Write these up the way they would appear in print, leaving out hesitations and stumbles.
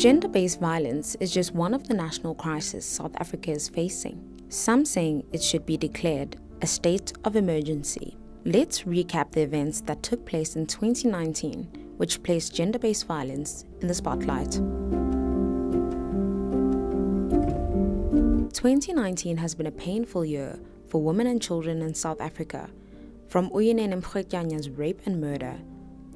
Gender-based violence is just one of the national crises South Africa is facing. Some saying it should be declared a state of emergency. Let's recap the events that took place in 2019, which placed gender-based violence in the spotlight. 2019 has been a painful year for women and children in South Africa, from Uyinene Mrgetjanya's rape and murder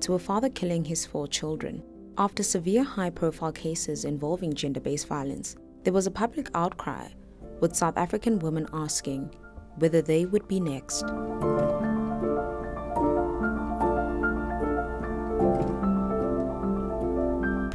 to a father killing his 4 children. After severe high-profile cases involving gender-based violence, there was a public outcry, with South African women asking whether they would be next.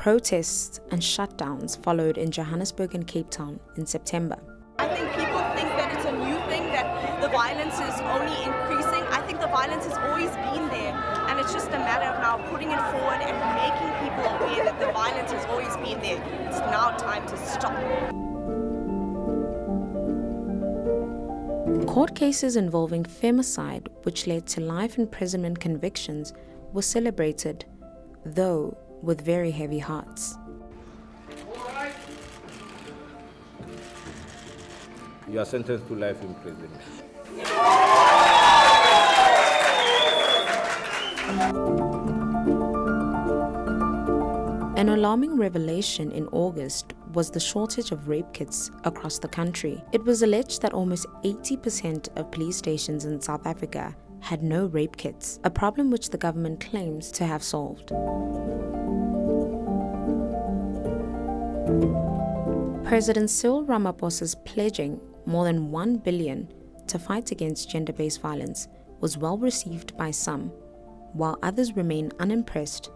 Protests and shutdowns followed in Johannesburg and Cape Town in September. I think people think that it's a new thing, that the violence is only increasing. I think the violence has always been there, and it's just a matter of now putting it forward and making people aware that the violence has always been there. It's now time to stop. Court cases involving femicide, which led to life imprisonment convictions, were celebrated, though with very heavy hearts. You are sentenced to life in prison. An alarming revelation in August was the shortage of rape kits across the country. It was alleged that almost 80% of police stations in South Africa had no rape kits, a problem which the government claims to have solved. President Cyril Ramaphosa's pledging more than 1 billion to fight against gender-based violence was well received by some, while others remain unimpressed,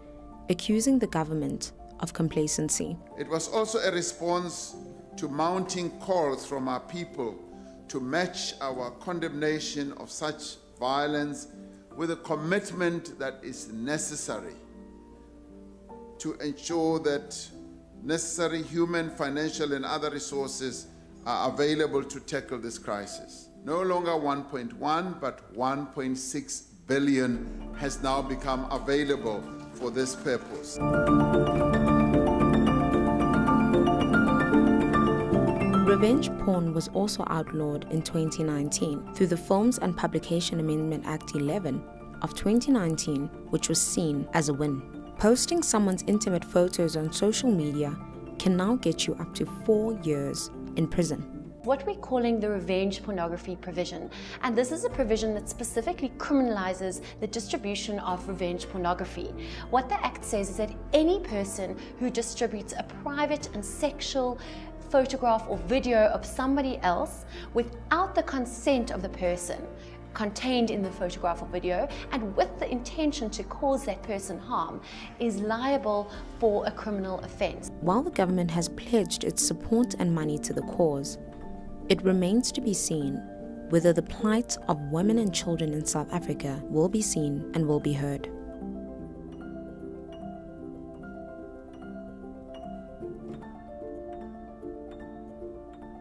accusing the government of complacency. It was also a response to mounting calls from our people to match our condemnation of such violence with a commitment that is necessary to ensure that necessary human, financial, and other resources are available to tackle this crisis. No longer 1.1, but 1.6 billion has now become available for this purpose. Revenge porn was also outlawed in 2019 through the Films and Publication Amendment Act 11 of 2019, which was seen as a win. Posting someone's intimate photos on social media can now get you up to 4 years in prison. What we're calling the revenge pornography provision, and this is a provision that specifically criminalizes the distribution of revenge pornography. What the Act says is that any person who distributes a private and sexual photograph or video of somebody else without the consent of the person contained in the photograph or video and with the intention to cause that person harm is liable for a criminal offense. While the government has pledged its support and money to the cause, it remains to be seen whether the plight of women and children in South Africa will be seen and will be heard.